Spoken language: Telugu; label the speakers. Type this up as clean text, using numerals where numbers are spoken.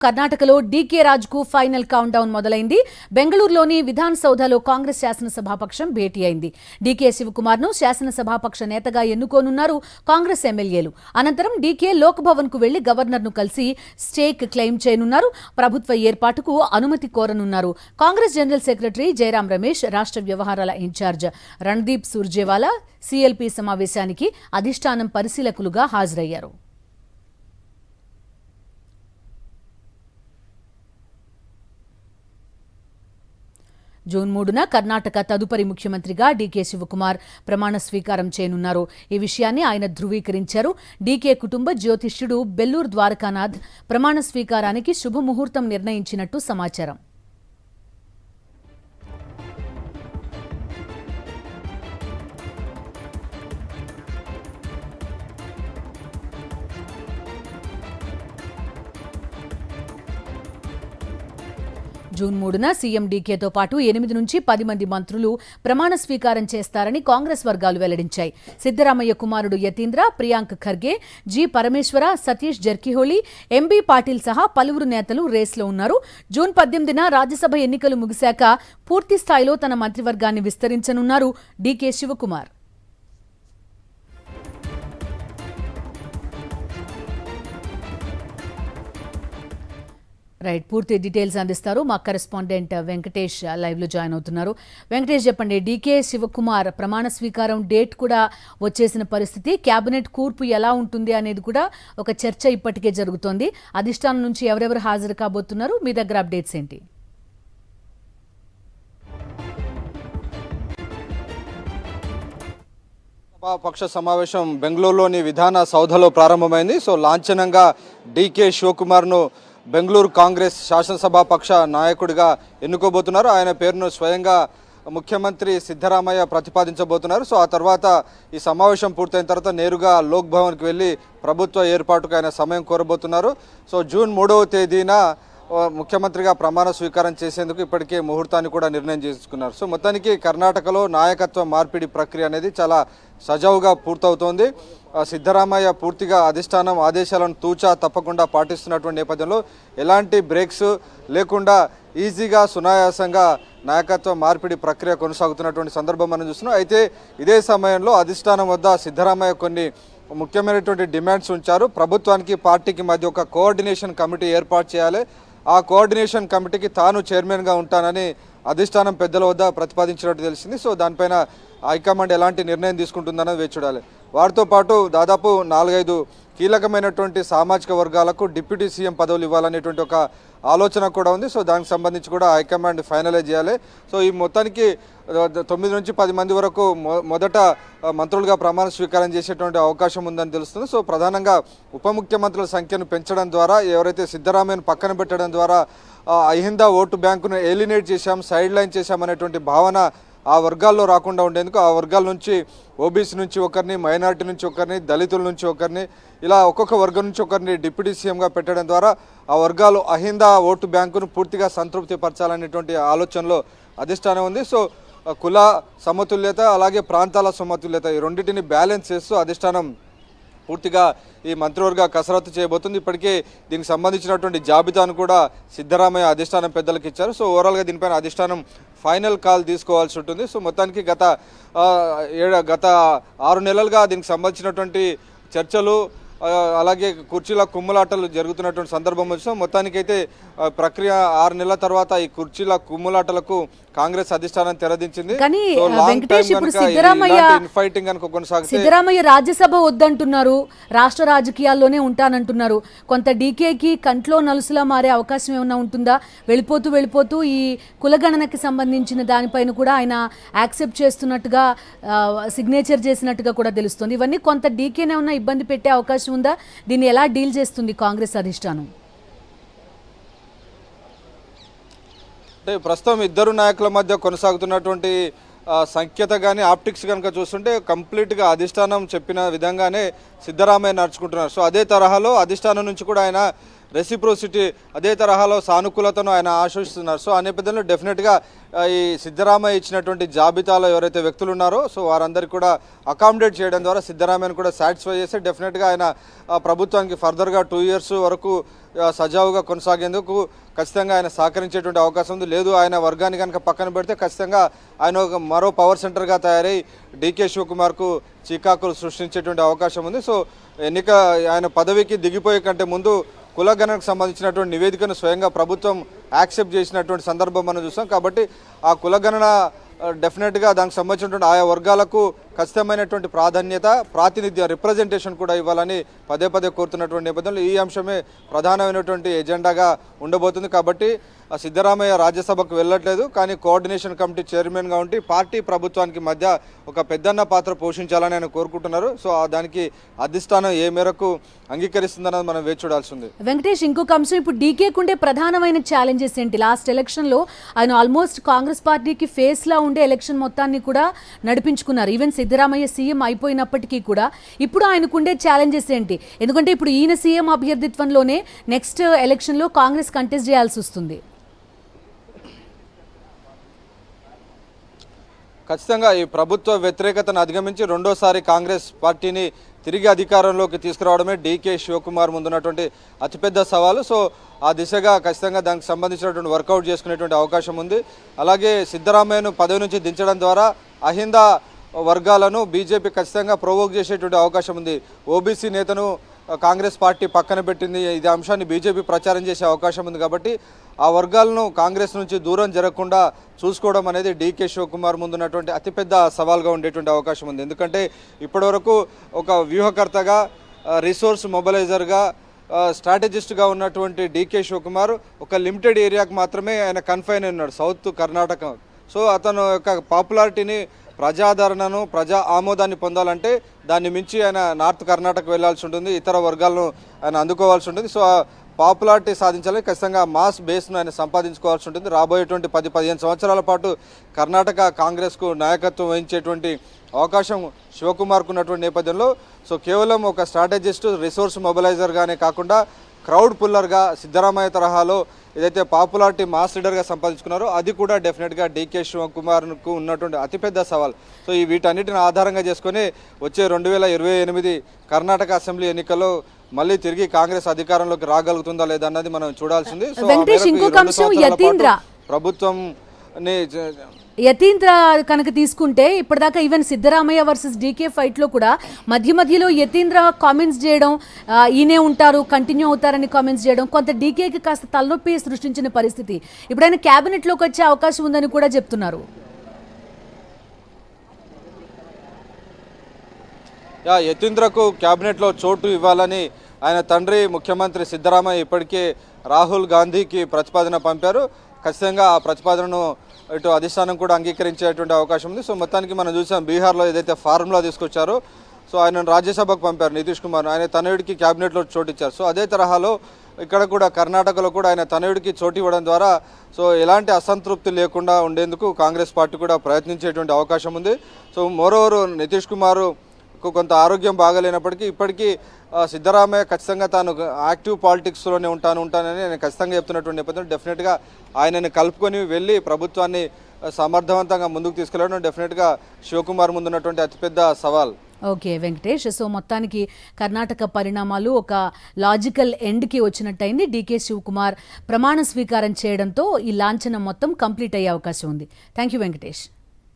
Speaker 1: కర్ణాటకలో డీకే రాజ్కు ఫైనల్ కౌంట్ డౌన్ మొదలైంది. బెంగళూరులోని విధాన్ సౌధలో కాంగ్రెస్ శాసనసభాపక్షం భేటీ అయింది. డీకే శివకుమార్ను శాసనసభాపక్ష నేతగా ఎన్నుకోనున్నారు కాంగ్రెస్ ఎమ్మెల్యేలు. అనంతరం డీకే లోక్ భవన్కు వెళ్లి గవర్నర్ను కలిసి స్టేక్ క్లెయిమ్ చేయనున్నారు. ప్రభుత్వ ఏర్పాటుకు అనుమతి కోరనున్నారు. కాంగ్రెస్ జనరల్ సెక్రటరీ జయరాం రమేష్, రాష్ట్ర వ్యవహారాల ఇన్ఛార్జ్ రణ్దీప్ సుర్జేవాలా సీఎల్పీ సమావేశానికి అధిష్టానం పరిశీలకులుగా హాజరయ్యారు. జూన్ 3న కర్ణాటక తదుపరి ముఖ్యమంత్రిగా డీకే శివకుమార్ ప్రమాణ స్వీకారం చేయనున్నారు. ఈ విషయాన్ని ఆయన ధృవీకరించారు. డీకే కుటుంబ జ్యోతిష్యుడు బెల్లూరు ద్వారకానాథ్ ప్రమాణ స్వీకారానికి శుభముహూర్తం నిర్ణయించినట్టు సమాచారం. జూన్ 3న సీఎం డీకేతో పాటు 8 నుంచి 10 మంది మంత్రులు ప్రమాణ స్వీకారం చేస్తారని కాంగ్రెస్ వర్గాలు వెల్లడించాయి. సిద్దరామయ్య కుమారుడు యతీంద్ర, ప్రియాంక్ ఖర్గే, జి పరమేశ్వర, సతీష్ జర్కిహోళి, ఎంబీ పాటిల్ సహా పలువురు నేతలు రేస్లో ఉన్నారు. జూన్ 18న రాజ్యసభ ఎన్నికలు ముగిశాక పూర్తి స్థాయిలో తన మంత్రివర్గాన్ని విస్తరించనున్నారు డీకే శివకుమార్. రైట్, పూర్తి డీటెయిల్స్ అందిస్తారు మా కరెస్పాండెంట్ వెంకటేష్ లైవ్లో జాయిన్ అవుతున్నారు. వెంకటేష్, చెప్పండి, డీకే శివకుమార్ ప్రమాణ స్వీకారం డేట్ కూడా వచ్చేసిన పరిస్థితి, కేబినెట్ కూర్పు ఎలా ఉంటుంది అనేది కూడా ఒక చర్చ ఇప్పటికే జరుగుతోంది. అధిష్టానం నుంచి ఎవరెవరు హాజరు కాబోతున్నారు, మీ దగ్గర అప్డేట్స్ ఏంటి?
Speaker 2: పక్ష సమావేశం బెంగళూరులోని విధాన సౌధలో ప్రారంభమైంది. సో లాంఛనంగా డీకే శివకుమార్ను బెంగళూరు కాంగ్రెస్ శాసనసభాపక్ష నాయకుడిగా ఎన్నుకోబోతున్నారు. ఆయన పేరును స్వయంగా ముఖ్యమంత్రి సిద్ధరామయ్య ప్రతిపాదించబోతున్నారు. సో ఆ తర్వాత ఈ సమావేశం పూర్తయిన తర్వాత నేరుగా లోక్ భవన్కి వెళ్ళి ప్రభుత్వ ఏర్పాటుకు ఆయన సమయం కోరబోతున్నారు. సో జూన్ 3వ తేదీన ముఖ్యమంత్రిగా ప్రమాణ స్వీకారం చేసేందుకు ఇప్పటికే ముహూర్తాన్ని కూడా నిర్ణయం చేసుకున్నారు. సో మొత్తానికి కర్ణాటకలో నాయకత్వ మార్పిడి ప్రక్రియ అనేది చాలా సజావుగా పూర్తవుతోంది. సిద్ధరామయ్య పూర్తిగా అధిష్టానం ఆదేశాలను తూచా తప్పకుండా పాటిస్తున్నటువంటి నేపథ్యంలో ఎలాంటి బ్రేక్స్ లేకుండా ఈజీగా సునాయాసంగా నాయకత్వ మార్పిడి ప్రక్రియ కొనసాగుతున్నటువంటి సందర్భం మనం చూస్తున్నాం. అయితే ఇదే సమయంలో అధిష్టానం వద్ద సిద్ధరామయ్య కొన్ని ముఖ్యమైనటువంటి డిమాండ్స్ ఉంచారు. ప్రభుత్వానికి పార్టీకి మధ్య ఒక కోఆర్డినేషన్ కమిటీ ఏర్పాటు చేయాలి, ఆ కోఆర్డినేషన్ కమిటీకి తాను చైర్మన్గా ఉంటానని అధిష్టానం పెద్దల వద్ద ప్రతిపాదించినట్టు తెలిసింది. సో దానిపైన హైకమాండ్ ఎలాంటి నిర్ణయం తీసుకుంటుందన్నది వేచి చూడాలి. వారితో పాటు దాదాపు 4-5 కీలకమైనటువంటి సామాజిక వర్గాలకు డిప్యూటీ సీఎం పదవులు ఇవ్వాలనేటువంటి ఒక ఆలోచన కూడా ఉంది. సో దానికి సంబంధించి కూడా హైకమాండ్ ఫైనలైజ్ చేయాలి. సో ఈ మొత్తానికి 9 నుంచి 10 మంది వరకు మొదట మంత్రులుగా ప్రమాణ స్వీకారం చేసేటువంటి అవకాశం ఉందని తెలుస్తుంది. సో ప్రధానంగా ఉప ముఖ్యమంత్రుల సంఖ్యను పెంచడం ద్వారా, ఎవరైతే సిద్ధరామయ్యను పక్కన పెట్టడం ద్వారా అహిందా ఓటు బ్యాంకును ఎలినేట్ చేశాం, సైడ్ లైన్ చేశామనేటువంటి భావన ఆ వర్గాల్లో రాకుండా ఉండేందుకు ఆ వర్గాల నుంచి ఓబీసీ నుంచి ఒకరిని, మైనారిటీ నుంచి ఒకరిని, దళితుల నుంచి ఒకరిని, ఇలా ఒక్కొక్క వర్గం నుంచి ఒకరిని డిప్యూటీ సీఎంగా పెట్టడం ద్వారా ఆ వర్గాలు అహిందా ఓటు బ్యాంకును పూర్తిగా సంతృప్తి పరచాలనేటువంటి ఆలోచనలో అధిష్టానం ఉంది. సో కుల సమతుల్యత అలాగే ప్రాంతాల సమతుల్యత ఈ రెండింటిని బ్యాలెన్స్ చేస్తూ అధిష్టానం పూర్తిగా ఈ మంత్రివర్గ కసరత్తు చేయబోతుంది. ఇప్పటికే దీనికి సంబంధించినటువంటి జాబితాను కూడా సిద్ధరామయ్య అధిష్టానం పెద్దలకు ఇచ్చారు. సో ఓవరాల్గా దీనిపైన అధిష్టానం ఫైనల్ కాల్ తీసుకోవాల్సి ఉంటుంది. సో మొత్తానికి గత 6 నెలలుగా దీనికి సంబంధించినటువంటి చర్చలు అలాగే కుర్చీల కుమ్ములాటలు జరుగుతున్నటువంటి సందర్భం వచ్చాం. మొత్తానికైతే ప్రక్రియ 6 నెలల తర్వాత ఈ కుర్చీల కుమ్ములాటలకు కాంగ్రెస్ అధిష్టానం తెరదించింది.
Speaker 1: కానీ వెంకటేష్, ఇప్పుడు సిద్ధరామయ్య రాజ్యసభ వద్దంటున్నారు, రాష్ట్ర రాజకీయాల్లోనే ఉంటానంటున్నారు. కొంత డీకేకి కంట్లో నలుసులా మారే అవకాశం ఏమైనా ఉంటుందా? వెళ్ళిపోతూ ఈ కులగణనకి సంబంధించిన దానిపైన కూడా ఆయన యాక్సెప్ట్ చేస్తున్నట్టుగా, సిగ్నేచర్ చేసినట్టుగా కూడా తెలుస్తుంది. ఇవన్నీ కొంత డీకేనే ఉన్న ఇబ్బంది పెట్టే అవకాశం ఉందా? దీన్ని ఎలా డీల్ చేస్తుంది కాంగ్రెస్ అధిష్టానం?
Speaker 2: అంటే ప్రస్తుతం ఇద్దరు నాయకుల మధ్య కొనసాగుతున్నటువంటి సంఖ్యత కానీ ఆప్టిక్స్ కనుక చూస్తుంటే కంప్లీట్గా అధిష్టానం చెప్పిన విధంగానే సిద్ధరామయ్య నడుచుకుంటున్నారు. సో అదే తరహాలో అధిష్టానం నుంచి కూడా ఆయన రెసిప్రోసిటీ అదే తరహాలో సానుకూలతను ఆయన ఆశిస్తున్నారు. సో ఆ నేపథ్యంలో డెఫినెట్గా ఈ సిద్ధరామయ్య ఇచ్చినటువంటి జాబితాలో ఎవరైతే వ్యక్తులు ఉన్నారో సో వారందరికీ కూడా అకామిడేట్ చేయడం ద్వారా సిద్ధరామయ్యను కూడా సాటిస్ఫై చేస్తే డెఫినెట్గా ఆయన ప్రభుత్వానికి ఫర్దర్గా 2 years వరకు సజావుగా కొనసాగేందుకు ఖచ్చితంగా ఆయన సహకరించేటువంటి అవకాశం ఉంది. లేదు ఆయన వర్గాన్ని కనుక పక్కన పెడితే ఖచ్చితంగా ఆయన ఒక మరో పవర్ సెంటర్గా తయారై డీకే శివకుమార్కు చికాకులు సృష్టించేటువంటి అవకాశం ఉంది. సో ఎన్నిక ఆయన పదవికి దిగిపోయే కంటే ముందు కులగణనకు సంబంధించినటువంటి నివేదికను స్వయంగా ప్రభుత్వం యాక్సెప్ట్ చేసినటువంటి సందర్భం మనం చూస్తాం. కాబట్టి ఆ కులగణన డెఫినెట్గా దానికి సంబంధించినటువంటి ఆయా వర్గాలకు ఖచ్చితమైనటువంటి ప్రాతినిధ్యం రిప్రజెంటేషన్ కూడా ఇవ్వాలని పదే కోరుతున్నటువంటి నేపథ్యంలో ఈ అంశమే ప్రధానమైనటువంటి ఎజెండాగా ఉండబోతుంది. కాబట్టి సిద్ధరామయ్య రాజ్యసభకు వెళ్ళట్లేదు, కానీ కోఆర్డినేషన్ కమిటీ చైర్మన్గా ఉండి పార్టీ ప్రభుత్వానికి మధ్య ఒక పెద్దన్న పాత్ర పోషించాలని ఆయన కోరుకుంటున్నారు. సో దానికి అధిష్టానం ఏ మేరకు అంగీకరిస్తుందన్నది మనం వేచి చూడాల్సి ఉంది.
Speaker 1: వెంకటేష్, ఇంకొక అంశం, ఇప్పుడు డీకేకుండే ప్రధానమైన ఛాలెంజెస్ ఏంటి? లాస్ట్ ఎలక్షన్లో ఆయన ఆల్మోస్ట్ కాంగ్రెస్ పార్టీకి ఫేస్లా ఉండే ఎలక్షన్ మొత్తాన్ని కూడా నడిపించుకున్నారు. ఈవెన్ సిద్ధరామయ్య సీఎం అయిపోయినప్పటికీ కూడా ఇప్పుడు ఆయనకుండే ఛాలెంజెస్ ఏంటి? ఎందుకంటే ఇప్పుడు ఈయన సీఎం అభ్యర్థిత్వంలోనే నెక్స్ట్ ఎలక్షన్లో కాంగ్రెస్ కంటెస్ట్ చేయాల్సి వస్తుంది.
Speaker 2: ఖచ్చితంగా ఈ ప్రభుత్వ వ్యతిరేకతను అధిగమించి రెండోసారి కాంగ్రెస్ పార్టీని తిరిగి అధికారంలోకి తీసుకురావడమే డీకే శివకుమార్ ముందున్నటువంటి అతిపెద్ద సవాలు. సో ఆ దిశగా ఖచ్చితంగా దానికి సంబంధించినటువంటి వర్కౌట్ చేసుకునేటువంటి అవకాశం ఉంది. అలాగే సిద్ధరామయ్యను పదవి నుంచి దించడం ద్వారా అహిందా వర్గాలను బీజేపీ ఖచ్చితంగా ప్రొవోక్ చేసేటువంటి అవకాశం ఉంది. ఓబీసీ నేతను కాంగ్రెస్ పార్టీ పక్కన పెట్టింది, ఇది అంశాన్ని బీజేపీ ప్రచారం చేసే అవకాశం ఉంది. కాబట్టి ఆ వర్గాలను కాంగ్రెస్ నుంచి దూరం జరగకుండా చూసుకోవడం అనేది డీకే శివకుమార్ ముందున్నటువంటి అతిపెద్ద సవాల్గా ఉండేటువంటి అవకాశం ఉంది. ఎందుకంటే ఇప్పటివరకు ఒక వ్యూహకర్తగా, రిసోర్స్ మొబిలైజర్గా, స్ట్రాటజిస్ట్గా ఉన్నటువంటి డీకే శివకుమార్ ఒక లిమిటెడ్ ఏరియాకు మాత్రమే ఆయన కన్ఫైన్ అయి ఉన్నాడు, సౌత్ కర్ణాటక. సో అతను యొక్క పాపులారిటీని, ప్రజాదరణను, ప్రజా ఆమోదాన్ని పొందాలంటే దాన్ని మించి ఆయన నార్త్ కర్ణాటక వెళ్లాల్సి ఉంటుంది, ఇతర వర్గాలను ఆయన అందుకోవాల్సి ఉంటుంది. సో పాపులారిటీ సాధించాలి, ఖచ్చితంగా మాస్ బేస్ను ఆయన సంపాదించుకోవాల్సి ఉంటుంది. రాబోయేటువంటి 10-15 సంవత్సరాల పాటు కర్ణాటక కాంగ్రెస్కు నాయకత్వం వహించేటువంటి అవకాశం శివకుమార్కు ఉన్నటువంటి నేపథ్యంలో సో కేవలం ఒక స్ట్రాటజిస్ట్, రిసోర్స్ మొబిలైజర్గానే కాకుండా క్రౌడ్ పుల్లర్గా సిద్ధరామయ్య తరహాలో ఏదైతే పాపులారిటీ మాస్ లీడర్గా సంపాదించుకున్నారో అది కూడా డెఫినెట్గా డీకే శివకుమార్కు ఉన్నటువంటి అతిపెద్ద సవాల్. సో ఈ వీటన్నిటిని ఆధారంగా చేసుకుని వచ్చే 2028 కర్ణాటక అసెంబ్లీ ఎన్నికల్లో మళ్ళీ తిరిగి కాంగ్రెస్ అధికారంలోకి రాగలుగుతుందా లేదా అన్నది మనం చూడాల్సింది. సో ప్రభుత్వం
Speaker 1: యతీంద్ర కనుక తీసుకుంటే ఇప్పటిదాకా ఈవెన్ సిద్ధరామయ్య వర్సెస్ డీకే ఫైట్లో కూడా మధ్యలో యతీంద్ర కామెంట్స్ చేయడం, ఈయనే ఉంటారు, కంటిన్యూ అవుతారని కామెంట్స్ చేయడం కొంత డీకేకి కాస్త తలనొప్పి సృష్టించిన పరిస్థితి. ఇప్పుడు ఆయన క్యాబినెట్లోకి వచ్చే అవకాశం ఉందని కూడా చెప్తున్నారు.
Speaker 2: యతీంద్రకు క్యాబినెట్లో చోటు ఇవ్వాలని ఆయన తండ్రి ముఖ్యమంత్రి సిద్ధరామయ్య ఇప్పటికే రాహుల్ గాంధీకి ప్రతిపాదన పంపారు. ఖచ్చితంగా ఆ ప్రతిపాదనను ఇటు అధిష్టానం కూడా అంగీకరించేటువంటి అవకాశం ఉంది. సో మొత్తానికి మనం చూసాం బీహార్లో ఏదైతే ఫార్ములా తీసుకొచ్చారో సో ఆయన రాజ్యసభకు పంపారు నితీష్ కుమార్, ఆయన తనయుడికి క్యాబినెట్లో చోటు ఇచ్చారు. సో అదే తరహాలో ఇక్కడ కూడా కర్ణాటకలో కూడా ఆయన తనయుడికి చోటు ఇవ్వడం ద్వారా సో ఎలాంటి అసంతృప్తి లేకుండా ఉండేందుకు కాంగ్రెస్ పార్టీ కూడా ప్రయత్నించేటువంటి అవకాశం ఉంది. సో మోరోవర్ నితీష్ కుమార్ కొంత ఆరోగ్యం బాగాలేనప్పటికీ ఇప్పటికీ సిద్ధరామయ్య ఖచ్చితంగా తాను యాక్టివ్ పాలిటిక్స్లోనే ఉంటానని నేను ఖచ్చితంగా చెప్తున్నటువంటి నేపథ్యంలో డెఫినెట్గా ఆయనని కలుపుకొని వెళ్ళి ప్రభుత్వాన్ని సమర్థవంతంగా ముందుకు తీసుకెళ్ళడం డెఫినెట్గా శివకుమార్ ముందున్నటువంటి అతిపెద్ద సవాల్.
Speaker 1: ఓకే వెంకటేష్, సో మొత్తానికి కర్ణాటక పరిణామాలు ఒక లాజికల్ ఎండ్కి వచ్చినట్టయింది. డీకే శివకుమార్ ప్రమాణ స్వీకారం చేయడంతో ఈ లాంఛనం మొత్తం కంప్లీట్ అయ్యే అవకాశం ఉంది. Thank you Venkatesh.